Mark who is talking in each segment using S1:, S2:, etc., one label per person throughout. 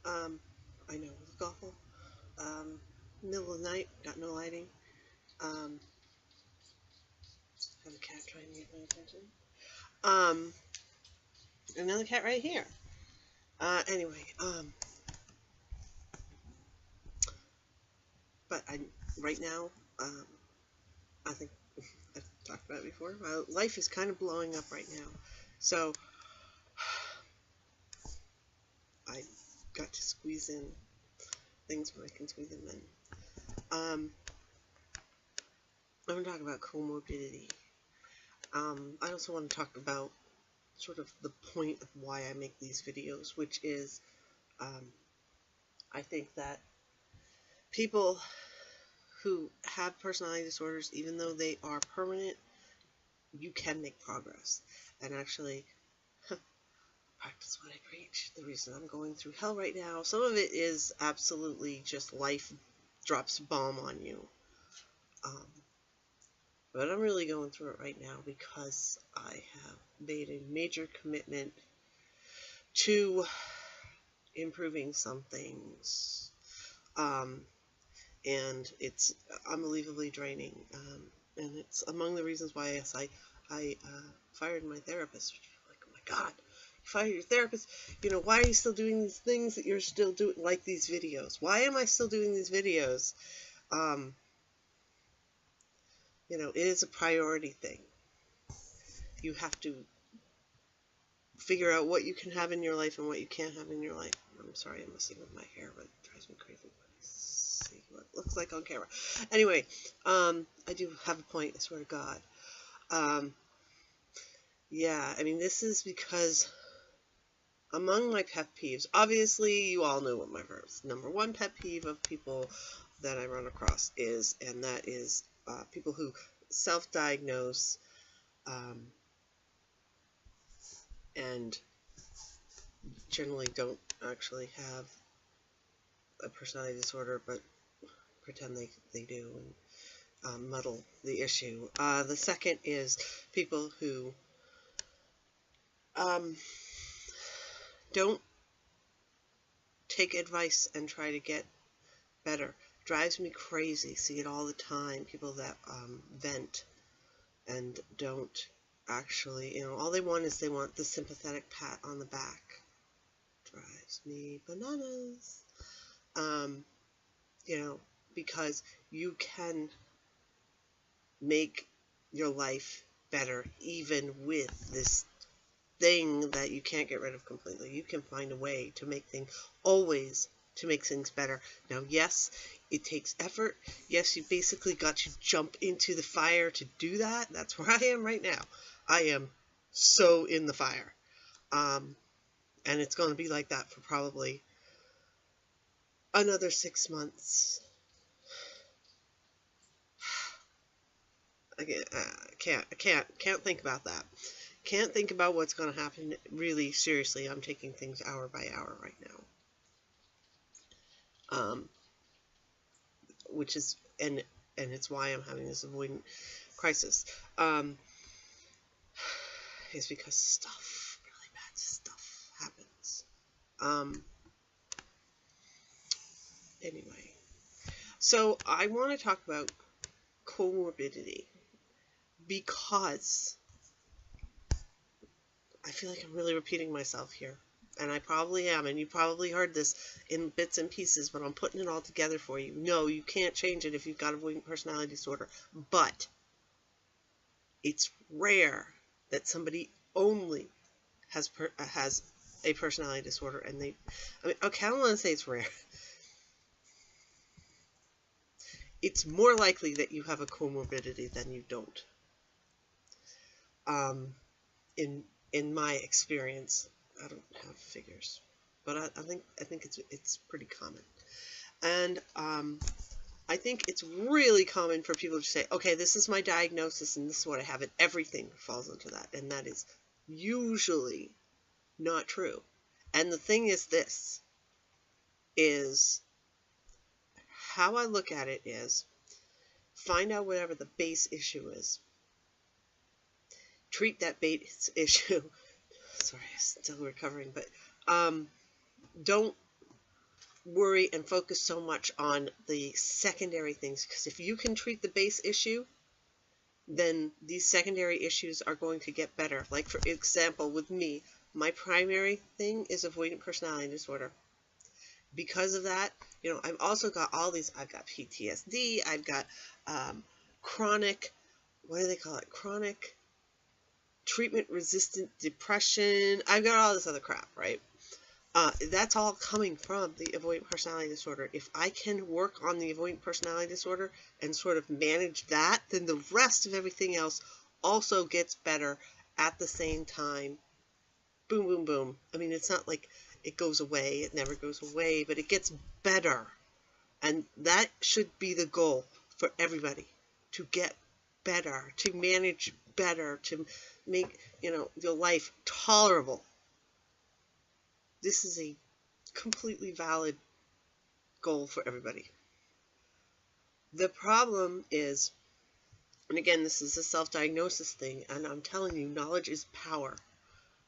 S1: I know, look awful. Middle of the night, got no lighting. Um, have a cat trying to get my attention. Um, Another cat right here. Anyway, but right now, um, I think I've talked about it before. My life is kind of blowing up right now, so I got to squeeze in things when I can squeeze them in. I'm going to talk about comorbidity. I also want to talk about sort of the point of why I make these videos, which is I think that people who have personality disorders, even though they are permanent, you can make progress. And actually, practice what I preach. The reason I'm going through hell right now, some of it is absolutely just life drops a bomb on you. But I'm really going through it right now because I have made a major commitment to improving some things. And it's unbelievably draining. And it's among the reasons why I fired my therapist. Like, oh my God, you fired your therapist? You know, why are you still doing these things that you're still doing, like these videos? Why am I still doing these videos? You know, it is a priority thing. You have to figure out what you can have in your life and what you can't have in your life. I'm sorry, I'm messing with my hair, but it drives me crazy. See what it looks like on camera. Anyway, I do have a point, I swear to God. Yeah, I mean, this is because among my pet peeves, obviously you all know what my first number one pet peeve of people that I run across is, and that is people who self-diagnose and generally don't actually have a personality disorder, but pretend they do and muddle the issue. The second is people who don't take advice and try to get better. Drives me crazy. See it all the time. People that vent and don't actually, you know, all they want is they want the sympathetic pat on the back. Drives me bananas. You know, because you can make your life better even with this thing that you can't get rid of completely. You can find a way to make things, always to make things better. Now, yes, it takes effort. Yes, you basically got to jump into the fire to do that. That's where I am right now. I am so in the fire. And it's going to be like that for probably another 6 months. I can't think about that. Can't think about what's going to happen. Really, seriously, I'm taking things hour by hour right now. Which is, and it's why I'm having this avoidant crisis. Is because stuff, really bad stuff happens. Anyway, so I want to talk about comorbidity because I feel like I'm really repeating myself here. And I probably am, and you probably heard this in bits and pieces, but I'm putting it all together for you. No, you can't change it if you've got avoidant personality disorder, but it's rare that somebody only has a personality disorder, and okay, I don't want to say it's rare. It's more likely that you have a comorbidity than you don't. In my experience, I don't have figures, but I think it's pretty common, and I think it's really common for people to say, okay, this is my diagnosis and this is what I have, and everything falls into that, and that is usually not true. And the thing is, this is how I look at it is find out whatever the base issue is. Treat that base issue. Sorry, I'm still recovering, but don't worry and focus so much on the secondary things, because if you can treat the base issue, then these secondary issues are going to get better. Like, for example, with me, my primary thing is avoidant personality disorder. Because of that, I've also got all these, I've got PTSD, I've got chronic, what do they call it? Chronic treatment-resistant depression. I've got all this other crap, right? That's all coming from the avoidant personality disorder. If I can work on the avoidant personality disorder and sort of manage that, then the rest of everything else also gets better at the same time. Boom, boom, boom. I mean, it's not like it goes away. It never goes away, but it gets better. And that should be the goal for everybody, to get better, to manage better, to make, your life tolerable. This is a completely valid goal for everybody. The problem is, and again, this is a self-diagnosis thing, and I'm telling you, knowledge is power.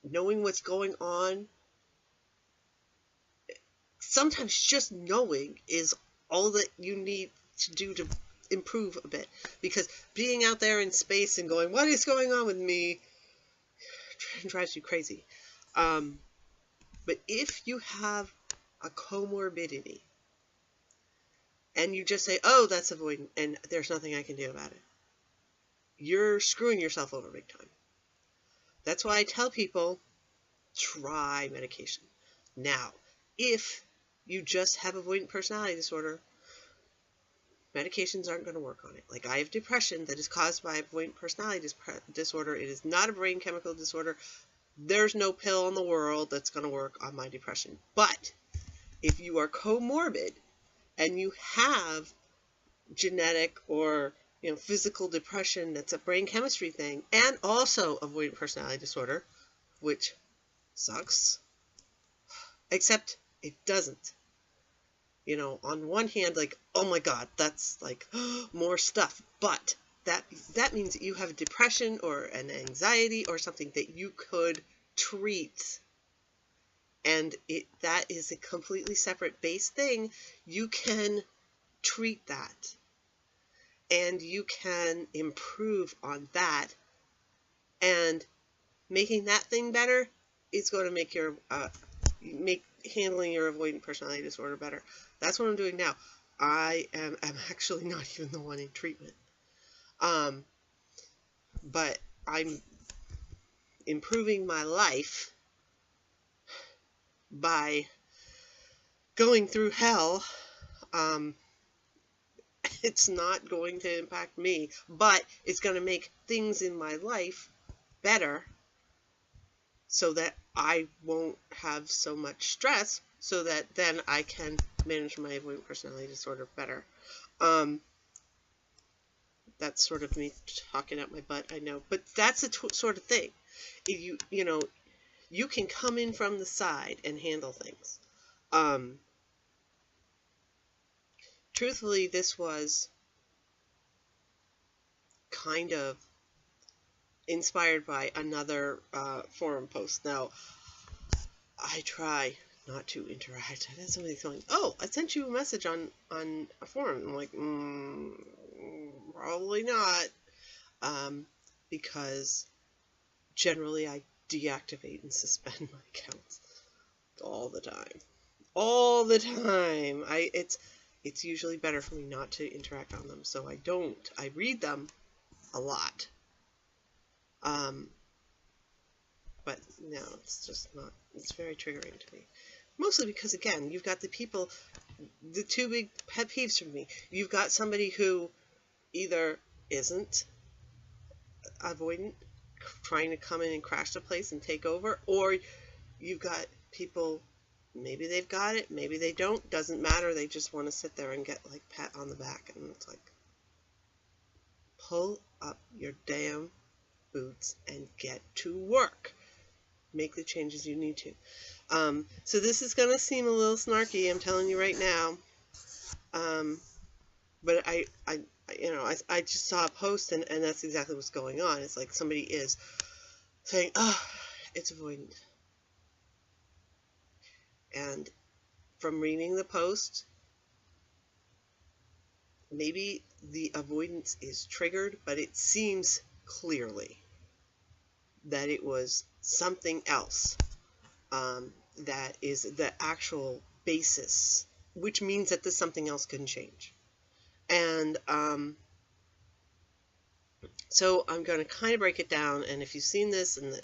S1: Knowing what's going on, sometimes just knowing is all that you need to do to improve a bit. Because being out there in space and going, what is going on with me, drives you crazy. But if you have a comorbidity and you just say, oh, that's avoidant and there's nothing I can do about it, you're screwing yourself over big time. That's why I tell people, try medication. Now, if you just have avoidant personality disorder, medications aren't going to work on it. Like, I have depression that is caused by avoidant personality disorder. It is not a brain chemical disorder. There's no pill in the world that's going to work on my depression. But if you are comorbid and you have genetic or physical depression that's a brain chemistry thing, and also avoidant personality disorder, which sucks, except it doesn't. On one hand, like, oh my God, that's like more stuff. But that means that you have a depression or an anxiety or something that you could treat. And that is a completely separate base thing. You can treat that. And you can improve on that. And making that thing better is going to make handling your avoidant personality disorder better. That's what I'm doing now. I'm actually not even the one in treatment. But I'm improving my life by going through hell. It's not going to impact me, but it's going to make things in my life better so that I won't have so much stress, so that then I can manage my avoidant personality disorder better. That's sort of me talking out my butt, I know, but that's the sort of thing. If you can come in from the side and handle things. Truthfully, this was kind of inspired by another forum post. Now, I try not to interact. I had somebody going, oh, I sent you a message on a forum. I'm like, probably not, because generally I deactivate and suspend my accounts all the time. All the time. It's usually better for me not to interact on them, so I don't. I read them a lot. But no, it's just not, it's very triggering to me. Mostly because, again, you've got the people, the two big pet peeves for me. You've got somebody who either isn't avoidant, trying to come in and crash the place and take over, or you've got people, maybe they've got it, maybe they don't, doesn't matter, they just want to sit there and get, like, pat on the back, and it's like, pull up your damn boots and get to work. Make the changes you need to. So this is going to seem a little snarky, I'm telling you right now. But I just saw a post, and that's exactly what's going on. It's like somebody is saying, oh, it's avoidant. And from reading the post, maybe the avoidance is triggered, but it seems clearly that it was something else that is the actual basis, which means that this something else can change. And so I'm going to kind of break it down, and if you've seen this, and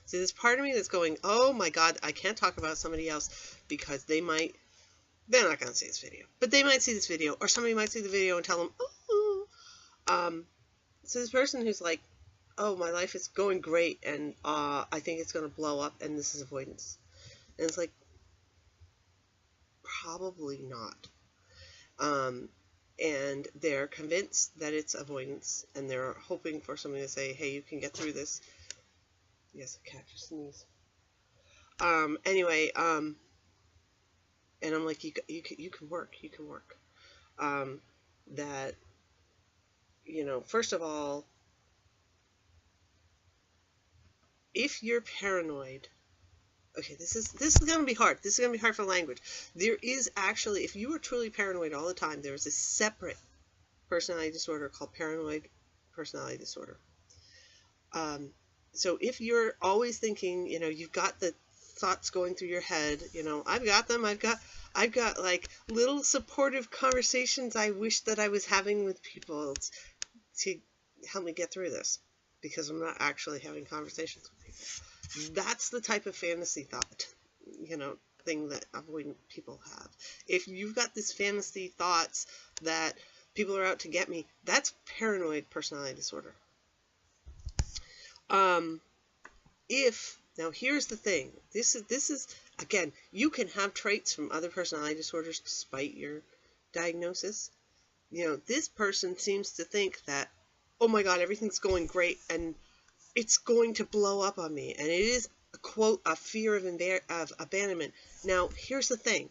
S1: see, there's part of me that's going, oh my God, I can't talk about somebody else because they're not going to see this video, but they might see this video, or somebody might see the video and tell them, oh, so this person who's like, oh, my life is going great, and I think it's going to blow up, and this is avoidance. And it's like, probably not. And they're convinced that it's avoidance, and they're hoping for somebody to say, hey, you can get through this. Yes, a cat just sneezed. Anyway, and I'm like, you can work. That, you know, first of all, if you're paranoid, okay, this is going to be hard. This is going to be hard for language. There is actually, if you are truly paranoid all the time, there is a separate personality disorder called paranoid personality disorder. So if you're always thinking, you know, you've got the thoughts going through your head, you know, I've got them. I've got like little supportive conversations I wish that I was having with people to help me get through this, because I'm not actually having conversations with people. That's the type of fantasy thought, you know, thing that avoidant people have. If you've got this fantasy thoughts that people are out to get me, that's paranoid personality disorder. Now here's the thing. This is again, you can have traits from other personality disorders despite your diagnosis. You know, this person seems to think that, oh my God, everything's going great and it's going to blow up on me. And it is, quote, a fear of abandonment. Now, here's the thing.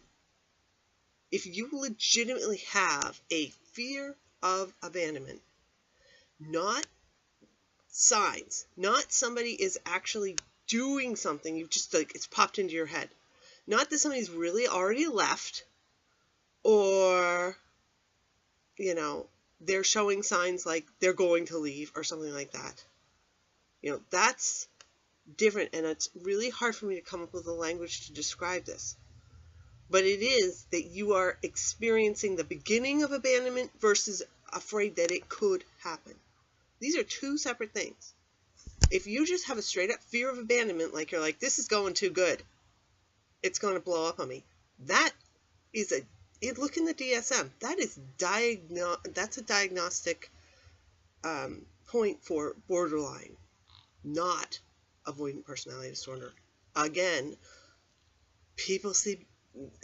S1: If you legitimately have a fear of abandonment, not signs, not somebody is actually doing something, you've just, like, it's popped into your head. Not that somebody's really already left, or, you know, they're showing signs like they're going to leave or something like that. You know, that's different, and it's really hard for me to come up with a language to describe this. But it is that you are experiencing the beginning of abandonment versus afraid that it could happen. These are two separate things. If you just have a straight up fear of abandonment, like you're like, this is going too good, it's going to blow up on me, that is look in the DSM, that's a diagnostic point for borderline, not avoidant personality disorder. Again, people see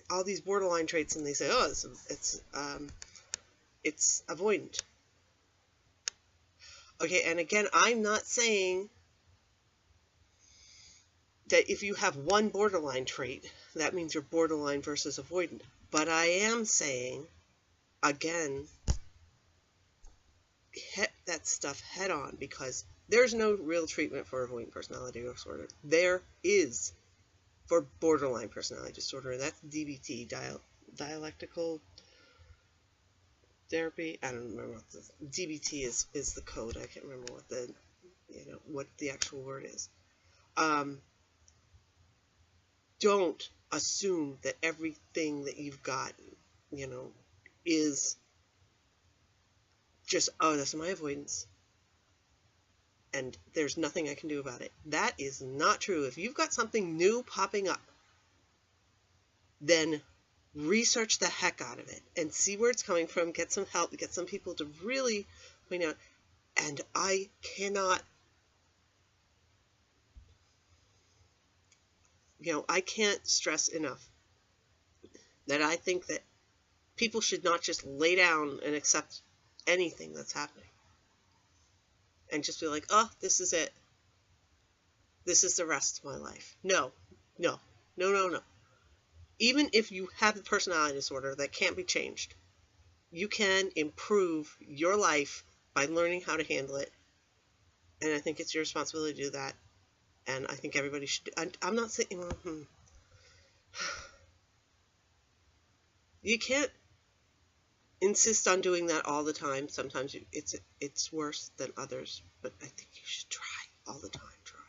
S1: all these borderline traits and they say, oh, it's avoidant. Okay, and again, I'm not saying that if you have one borderline trait, that means you're borderline versus avoidant. But I am saying, again, hit that stuff head on, because there's no real treatment for avoidant personality disorder. There is for borderline personality disorder, and that's DBT, dialectical therapy. I don't remember what the DBT is the code. I can't remember what the actual word is. Don't assume that everything that you've got, you know, is just, oh, that's my avoidance, and there's nothing I can do about it. That is not true. If you've got something new popping up, then research the heck out of it and see where it's coming from, get some help, get some people to really point out. And I cannot, you know, I can't stress enough that I think that people should not just lay down and accept anything that's happening and just be like, oh, this is it. This is the rest of my life. No. Even if you have a personality disorder that can't be changed, you can improve your life by learning how to handle it. And I think it's your responsibility to do that. And I think everybody should. I'm not saying, You can't insist on doing that all the time. Sometimes it's worse than others, but I think you should try all the time. Try.